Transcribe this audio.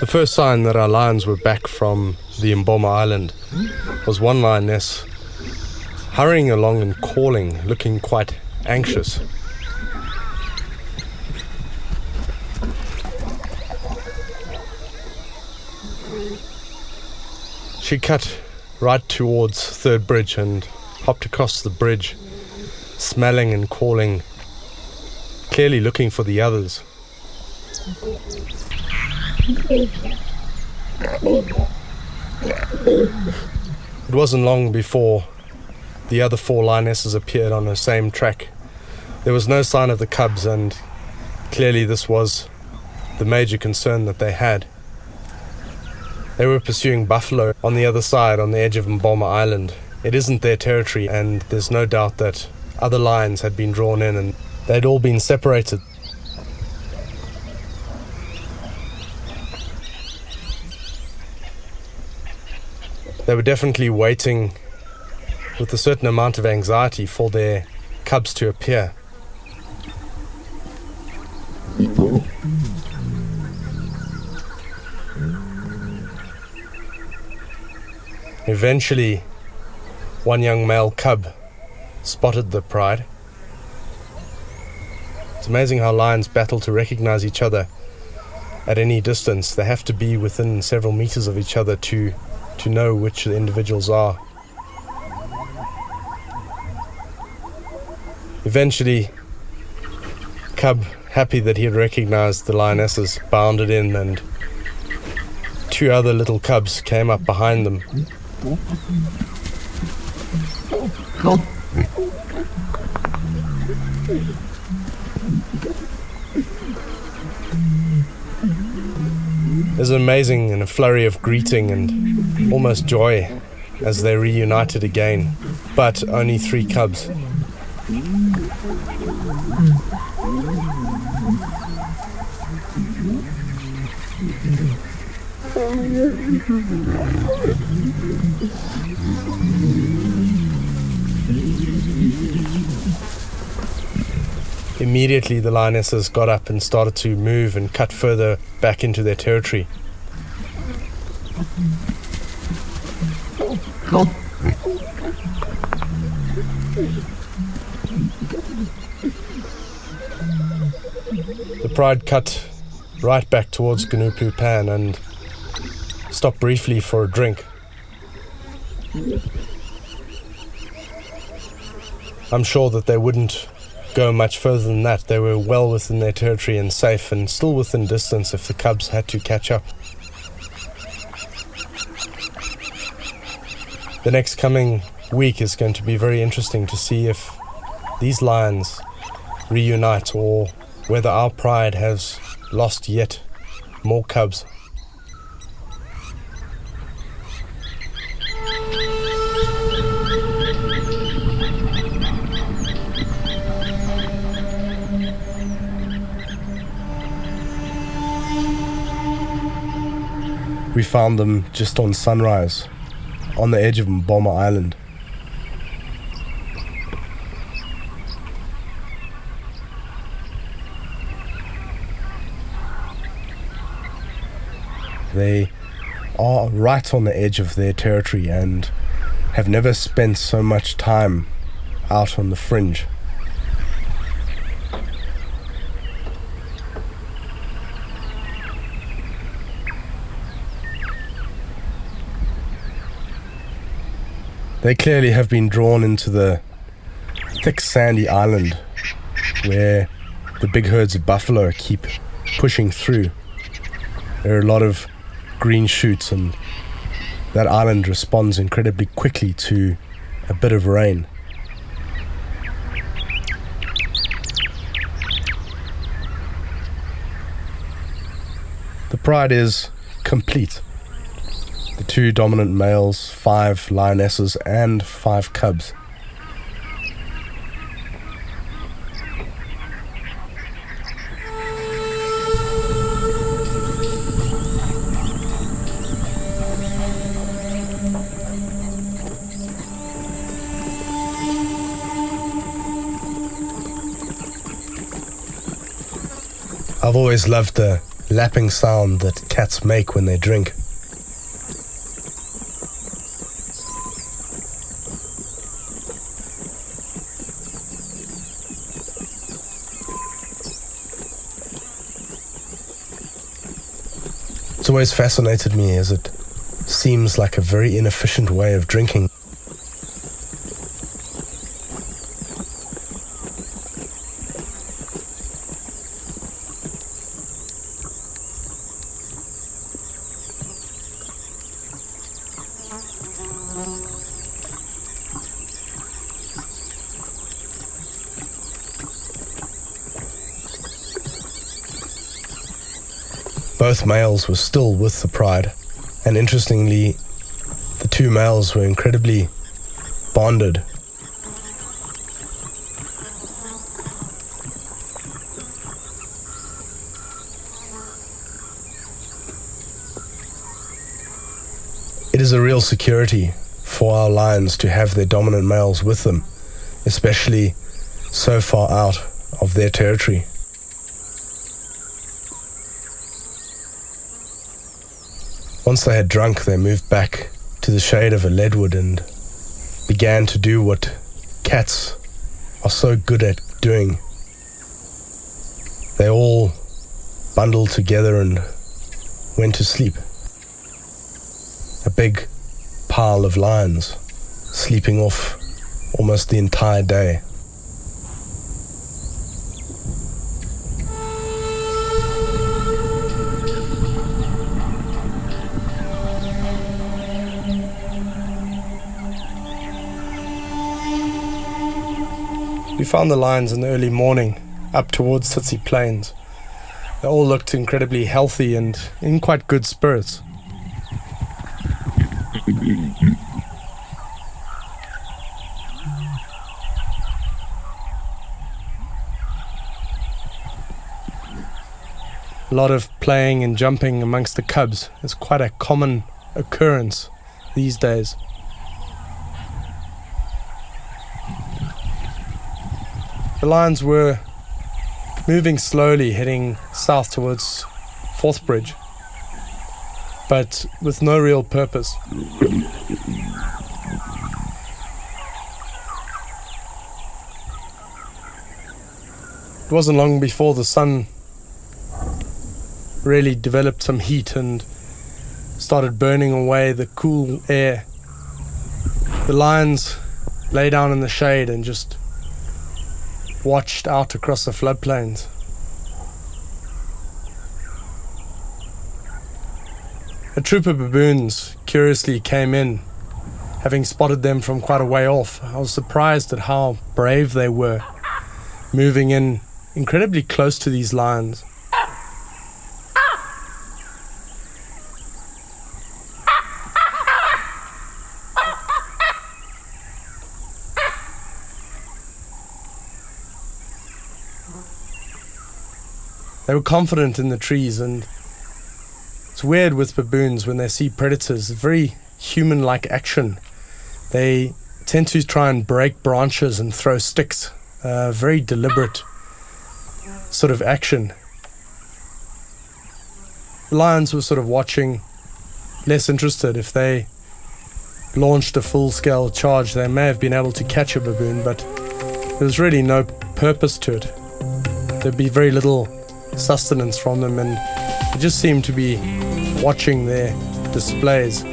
The first sign that our lions were back from the Mboma Island was one lioness hurrying along and calling, looking quite anxious. She cut right towards Third Bridge and hopped across the bridge, smelling and calling, clearly looking for the others. It wasn't long before the other 4 lionesses appeared on the same track. There was no sign of the cubs, and clearly this was the major concern that they had. They were pursuing buffalo on the other side, on the edge of Mboma Island. It isn't their territory, and there's no doubt that other lions had been drawn in and they'd all been separated. They were definitely waiting with a certain amount of anxiety for their cubs to appear. Eventually, one young male cub spotted the pride. It's amazing how lions battle to recognize each other at any distance. They have to be within several meters of each other to know which the individuals are. Eventually, cub, happy that he had recognized the lionesses, bounded in, and 2 other little cubs came up behind them. There's amazing and a flurry of greeting and almost joy as they reunited again, but only 3 cubs. Immediately the lionesses got up and started to move and cut further back into their territory. The pride cut right back towards Ganupu Pan and stopped briefly for a drink. I'm sure that they wouldn't go much further than that. They were well within their territory and safe, and still within distance if the cubs had to catch up. The next coming week is going to be very interesting to see if these lions reunite or whether our pride has lost yet more cubs. We found them just on sunrise, on the edge of Mboma Island. They are right on the edge of their territory and have never spent so much time out on the fringe. They clearly have been drawn into the thick sandy island where the big herds of buffalo keep pushing through. There are a lot of green shoots, and that island responds incredibly quickly to a bit of rain. The pride is complete. The 2 dominant males, 5 lionesses, and 5 cubs. I've always loved the lapping sound that cats make when they drink. It's always fascinated me as it seems like a very inefficient way of drinking. Both males were still with the pride, and interestingly, the two males were incredibly bonded. It is a real security for our lions to have their dominant males with them, especially so far out of their territory. Once they had drunk, they moved back to the shade of a leadwood and began to do what cats are so good at doing. They all bundled together and went to sleep. A big pile of lions, sleeping off almost the entire day. We found the lions in the early morning up towards Tsitsi Plains. They all looked incredibly healthy and in quite good spirits. A lot of playing and jumping amongst the cubs is quite a common occurrence these days. The lions were moving slowly, heading south towards Forthbridge, but with no real purpose. It wasn't long before the sun really developed some heat and started burning away the cool air. The lions lay down in the shade and just watched out across the floodplains. A troop of baboons curiously came in, having spotted them from quite a way off. I was surprised at how brave they were, moving in incredibly close to these lions. They were confident in the trees, and it's weird with baboons when they see predators, very human-like action. They tend to try and break branches and throw sticks, very deliberate sort of action. The lions were sort of watching, less interested. If they launched a full-scale charge, they may have been able to catch a baboon, but there was really no purpose to it. There'd be very little sustenance from them, and they just seemed to be watching their displays.